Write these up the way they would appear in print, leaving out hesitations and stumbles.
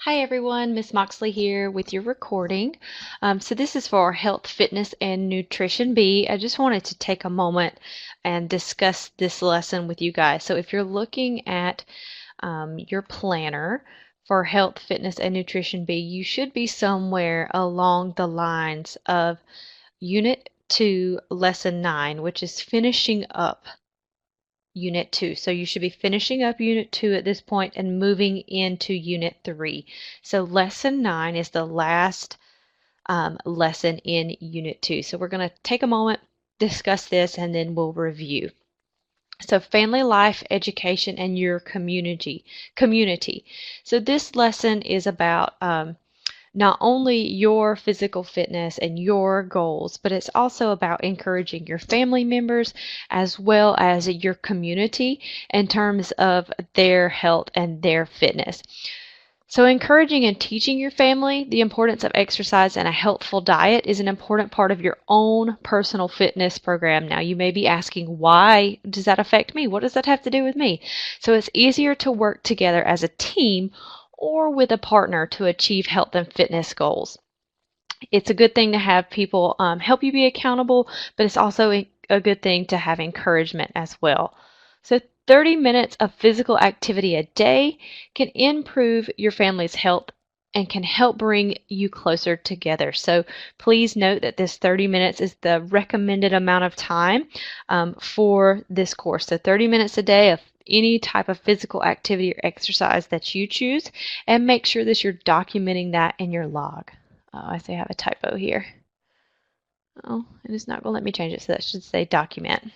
Hi everyone, Miss Moxley here with your recording. So this is for Health, Fitness, and Nutrition B. I just wanted to take a moment and discuss this lesson with you guys. So if you're looking at your planner for Health, Fitness, and Nutrition B, you should be somewhere along the lines of Unit 2, Lesson 9, which is finishing up Unit 2. So you should be finishing up Unit 2 at this point and moving into Unit 3. So Lesson 9 is the last lesson in Unit 2. So we're going to take a moment, discuss this, and then we'll review. So family life, education, and your community. So this lesson is about not only your physical fitness and your goals, but it's also about encouraging your family members as well as your community in terms of their health and their fitness. So encouraging and teaching your family the importance of exercise and a healthful diet is an important part of your own personal fitness program. Now you may be asking, why does that affect me? What does that have to do with me? So it's easier to work together as a team or with a partner to achieve health and fitness goals. It's a good thing to have people help you be accountable, but it's also a good thing to have encouragement as well. So 30 minutes of physical activity a day can improve your family's health and can help bring you closer together. So please note that this 30 minutes is the recommended amount of time for this course. So 30 minutes a day of any type of physical activity or exercise that you choose, and make sure that you're documenting that in your log. I say I have a typo here. Oh, it is not going to let me change it, so that should say document.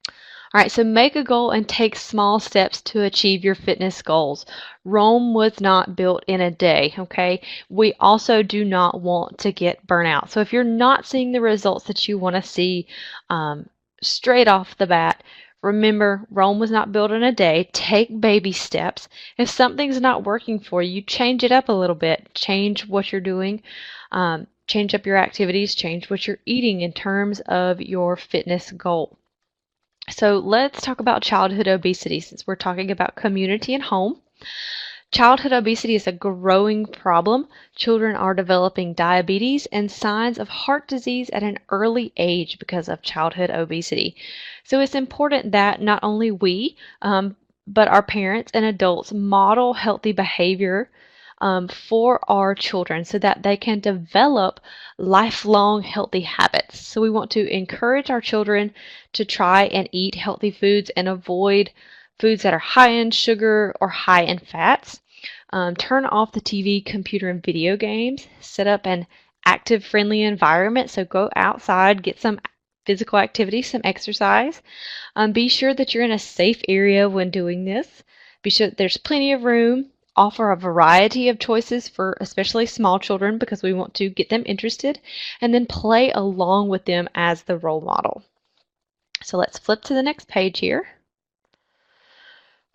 All right, so make a goal and take small steps to achieve your fitness goals. Rome was not built in a day, okay? We also do not want to get burnout. So if you're not seeing the results that you want to see straight off the bat, remember, Rome was not built in a day. Take baby steps. If something's not working for you, change it up a little bit. Change what you're doing. Change up your activities. Change what you're eating in terms of your fitness goal. So let's talk about childhood obesity since we're talking about community and home. Childhood obesity is a growing problem. Children are developing diabetes and signs of heart disease at an early age because of childhood obesity. So it's important that not only we, but our parents and adults model healthy behavior for our children so that they can develop lifelong healthy habits. So we want to encourage our children to try and eat healthy foods and avoid foods that are high in sugar or high in fats. Turn off the TV, computer, and video games. Set up an active, friendly environment. So go outside, get some physical activity, some exercise. Be sure that you're in a safe area when doing this. Be sure that there's plenty of room. Offer a variety of choices for especially small children because we want to get them interested, and then play along with them as the role model. So let's flip to the next page here.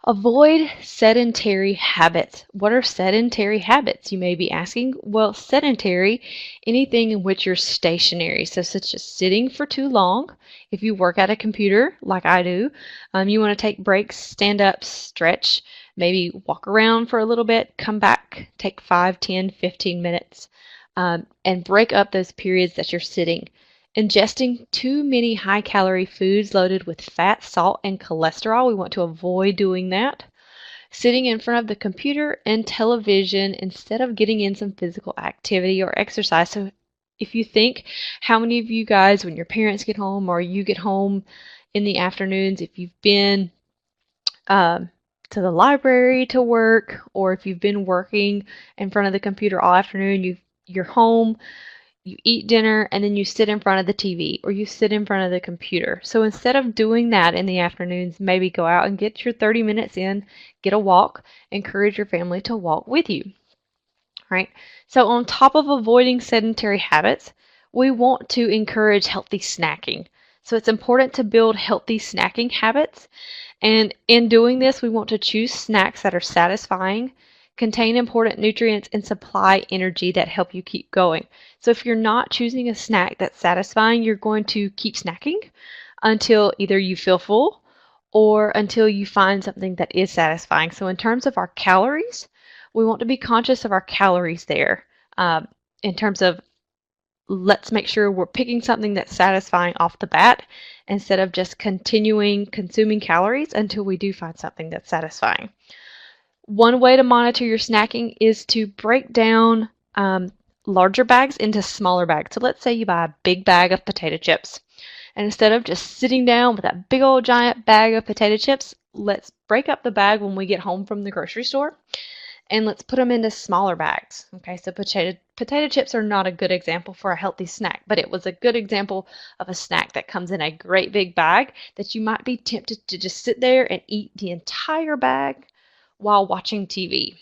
Avoid sedentary habits. What are sedentary habits? You may be asking. Well, sedentary, anything in which you're stationary. So such as sitting for too long. If you work at a computer like I do, you want to take breaks, stand up, stretch, maybe walk around for a little bit, come back, take 5, 10, 15 minutes, and break up those periods that you're sitting. Ingesting too many high-calorie foods loaded with fat, salt, and cholesterol. We want to avoid doing that. Sitting in front of the computer and television instead of getting in some physical activity or exercise. So if you think how many of you guys, when your parents get home or you get home in the afternoons, if you've been to the library to work, or if you've been working in front of the computer all afternoon, you're home, you eat dinner, and then you sit in front of the TV or you sit in front of the computer. So instead of doing that in the afternoons, maybe go out and get your 30 minutes in, get a walk, encourage your family to walk with you. Right? So on top of avoiding sedentary habits, we want to encourage healthy snacking. So it's important to build healthy snacking habits. And in doing this, we want to choose snacks that are satisfying, contain important nutrients, and supply energy that help you keep going. So if you're not choosing a snack that's satisfying, you're going to keep snacking until either you feel full or until you find something that is satisfying. So in terms of our calories, we want to be conscious of our calories there. In terms of, let's make sure we're picking something that's satisfying off the bat instead of just continuing consuming calories until we do find something that's satisfying. One way to monitor your snacking is to break down larger bags into smaller bags. So let's say you buy a big bag of potato chips. And instead of just sitting down with that big old giant bag of potato chips, let's break up the bag when we get home from the grocery store and let's put them into smaller bags. Okay, so potato chips are not a good example for a healthy snack, but it was a good example of a snack that comes in a great big bag that you might be tempted to just sit there and eat the entire bag while watching TV.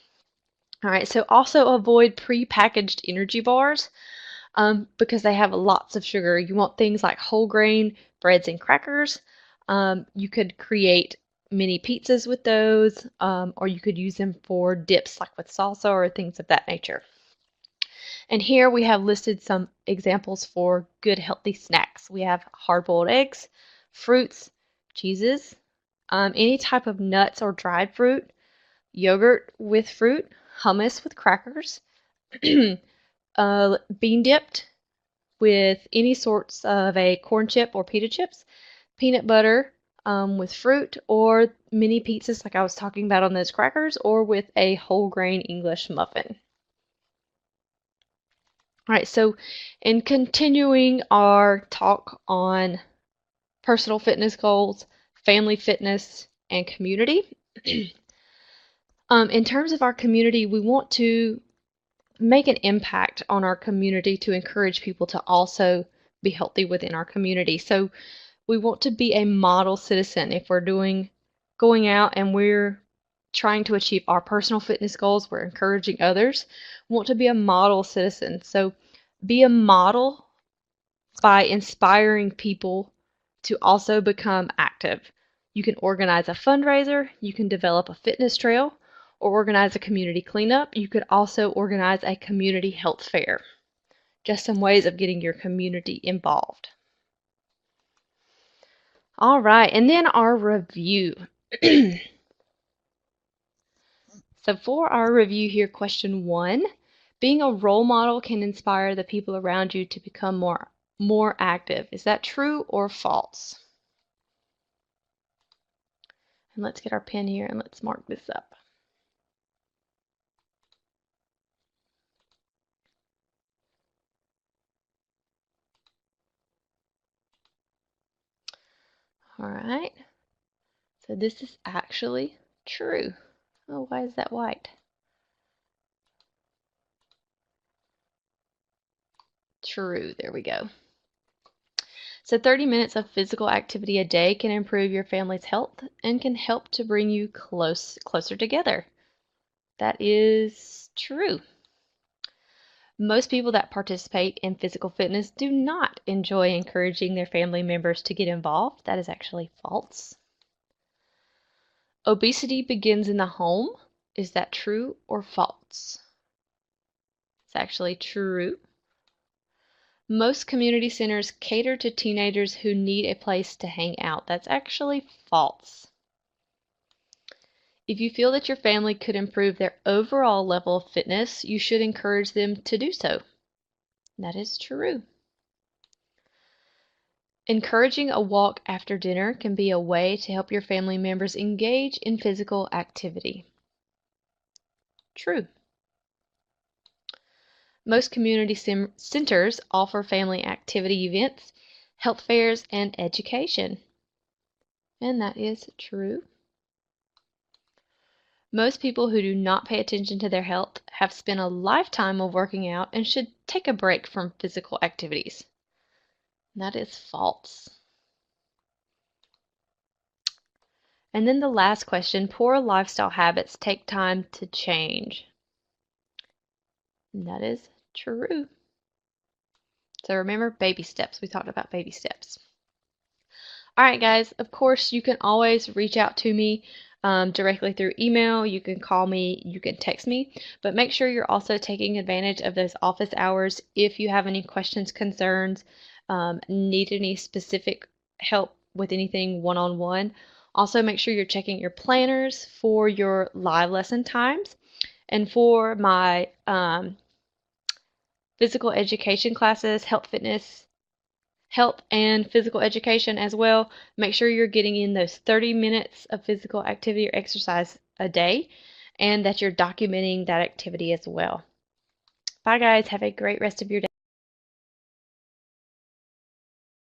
All right, so also avoid pre-packaged energy bars because they have lots of sugar. You want things like whole grain breads and crackers. You could create mini pizzas with those, or you could use them for dips like with salsa or things of that nature. And here we have listed some examples for good healthy snacks. We have hard-boiled eggs, fruits, cheeses, any type of nuts or dried fruit, yogurt with fruit, hummus with crackers, bean dipped with any sorts of a corn chip or pita chips, peanut butter with fruit, or mini pizzas like I was talking about on those crackers, or with a whole grain English muffin. All right, so in continuing our talk on personal fitness goals, family fitness, and community, in terms of our community, we want to make an impact on our community to encourage people to also be healthy within our community. So we want to be a model citizen. If we're going out and we're trying to achieve our personal fitness goals, we're encouraging others, we want to be a model citizen. So be a model by inspiring people to also become active. You can organize a fundraiser, you can develop a fitness trail, or organize a community cleanup. You could also organize a community health fair. Just some ways of getting your community involved. All right, and then our review. So for our review here, question 1, being a role model can inspire the people around you to become more active. Is that true or false? And let's get our pen here and let's mark this up. All right, so this is actually true. Oh, why is that white? True, there we go. So 30 minutes of physical activity a day can improve your family's health and can help to bring you closer together. That is true. Most people that participate in physical fitness do not enjoy encouraging their family members to get involved. That is actually false. Obesity begins in the home. Is that true or false? It's actually true. Most community centers cater to teenagers who need a place to hang out. That's actually false. If you feel that your family could improve their overall level of fitness, you should encourage them to do so. That is true. Encouraging a walk after dinner can be a way to help your family members engage in physical activity. True. Most community centers offer family activity events, health fairs, and education. And that is true. Most people who do not pay attention to their health have spent a lifetime of working out and should take a break from physical activities. That is false. And then the last question, poor lifestyle habits take time to change. And that is true. So remember, baby steps. We talked about baby steps. All right, guys, of course, you can always reach out to me directly through email. You can call me, you can text me, but make sure you're also taking advantage of those office hours if you have any questions, concerns, need any specific help with anything one-on-one. Also, make sure you're checking your planners for your live lesson times. And for my physical education classes, health and physical education as well, make sure you're getting in those 30 minutes of physical activity or exercise a day and that you're documenting that activity as well. Bye, guys. Have a great rest of your day.